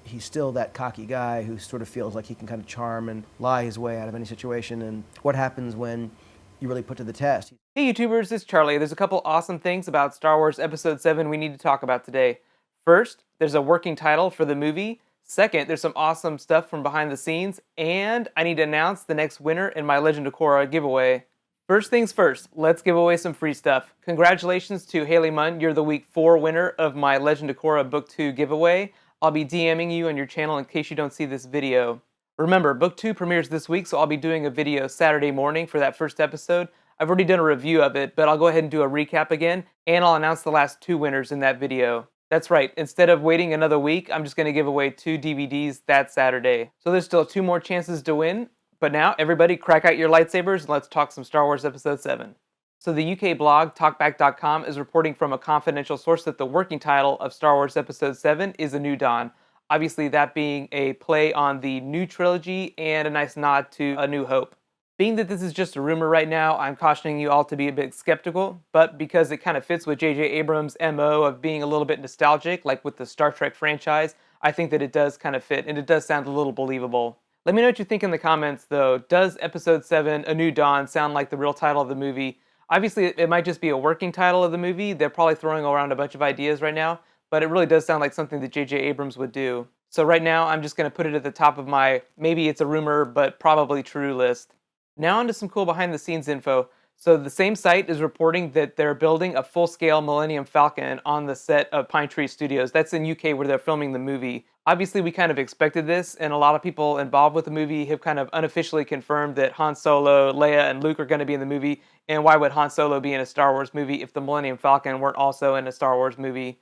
he's still that cocky guy who sort of feels like he can kind of charm and lie his way out of any situation. And what happens when you really put to the test? Hey YouTubers, it's Charlie. There's a couple awesome things about Star Wars Episode 7 we need to talk about today. First, there's a working title for the movie. Second, there's some awesome stuff from behind the scenes. And I need to announce the next winner in my Legend of Korra giveaway. First things first, let's give away some free stuff. Congratulations to Haley Munn, you're the week 4 winner of my Legend of Korra Book 2 giveaway. I'll be DMing you on your channel in case you don't see this video. Remember, Book 2 premieres this week, so I'll be doing a video Saturday morning for that first episode. I've already done a review of it, but I'll go ahead and do a recap again, and I'll announce the last 2 winners in that video. That's right, instead of waiting another week, I'm just going to give away 2 DVDs that Saturday. So there's still 2 more chances to win. But now, everybody crack out your lightsabers and let's talk some Star Wars Episode 7. So the UK blog, talkback.com, is reporting from a confidential source that the working title of Star Wars Episode 7 is A New Dawn. Obviously that being a play on the new trilogy and a nice nod to A New Hope. Being that this is just a rumor right now, I'm cautioning you all to be a bit skeptical, but because it kind of fits with J.J. Abrams' MO of being a little bit nostalgic, like with the Star Trek franchise, I think that it does kind of fit and it does sound a little believable. Let me know what you think in the comments, though. Does Episode 7, A New Dawn, sound like the real title of the movie? Obviously, it might just be a working title of the movie. They're probably throwing around a bunch of ideas right now, but it really does sound like something that J.J. Abrams would do. So right now, I'm just going to put it at the top of my maybe it's a rumor, but probably true list. Now on to some cool behind-the-scenes info. So the same site is reporting that they're building a full-scale Millennium Falcon on the set of Pine Tree Studios. That's in UK where they're filming the movie. Obviously, we kind of expected this, and a lot of people involved with the movie have kind of unofficially confirmed that Han Solo, Leia, and Luke are going to be in the movie. And why would Han Solo be in a Star Wars movie if the Millennium Falcon weren't also in a Star Wars movie?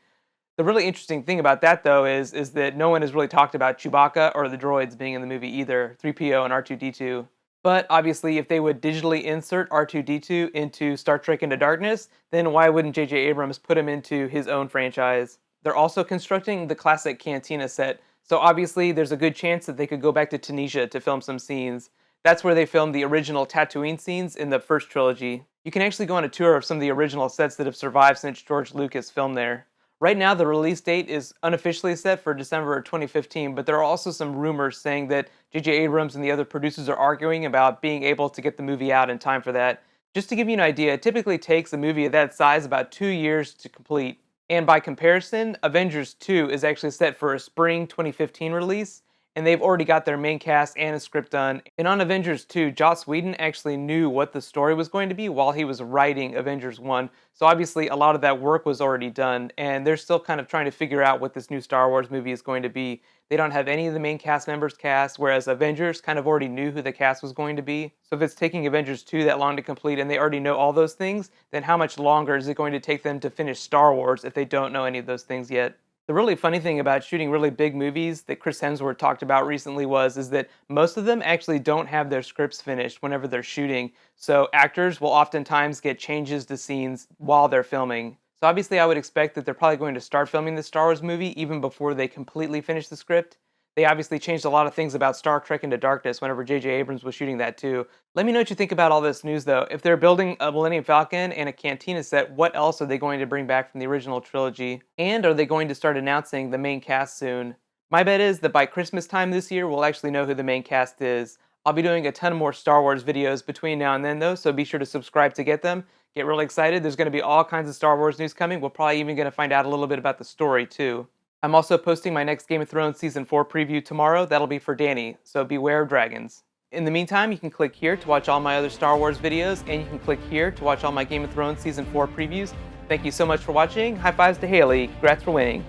The really interesting thing about that, though, is that no one has really talked about Chewbacca or the droids being in the movie either, 3PO and R2-D2. But obviously, if they would digitally insert R2-D2 into Star Trek Into Darkness, then why wouldn't J.J. Abrams put him into his own franchise? They're also constructing the classic Cantina set, so obviously there's a good chance that they could go back to Tunisia to film some scenes. That's where they filmed the original Tatooine scenes in the first trilogy. You can actually go on a tour of some of the original sets that have survived since George Lucas filmed there. Right now, the release date is unofficially set for December of 2015, but there are also some rumors saying that J.J. Abrams and the other producers are arguing about being able to get the movie out in time for that. Just to give you an idea, it typically takes a movie of that size about 2 years to complete. And by comparison, Avengers 2 is actually set for a spring 2015 release, and they've already got their main cast and a script done. And on Avengers 2, Joss Whedon actually knew what the story was going to be while he was writing Avengers 1. So obviously a lot of that work was already done, and they're still kind of trying to figure out what this new Star Wars movie is going to be. They don't have any of the main cast members cast, whereas Avengers kind of already knew who the cast was going to be. So if it's taking Avengers 2 that long to complete and they already know all those things, then how much longer is it going to take them to finish Star Wars if they don't know any of those things yet? The really funny thing about shooting really big movies that Chris Hemsworth talked about recently is that most of them actually don't have their scripts finished whenever they're shooting. So actors will oftentimes get changes to scenes while they're filming. So obviously I would expect that they're probably going to start filming the Star Wars movie even before they completely finish the script. They obviously changed a lot of things about Star Trek Into Darkness whenever J.J. Abrams was shooting that too. Let me know what you think about all this news though. If they're building a Millennium Falcon and a Cantina set, what else are they going to bring back from the original trilogy? And are they going to start announcing the main cast soon? My bet is that by Christmas time this year, we'll actually know who the main cast is. I'll be doing a ton more Star Wars videos between now and then though, so be sure to subscribe to get them. Get really excited, there's going to be all kinds of Star Wars news coming. We're probably even going to find out a little bit about the story too. I'm also posting my next Game of Thrones Season 4 preview tomorrow. That'll be for Dany, so beware of dragons. In the meantime, you can click here to watch all my other Star Wars videos, and you can click here to watch all my Game of Thrones Season 4 previews. Thank you so much for watching. High fives to Haley. Congrats for winning.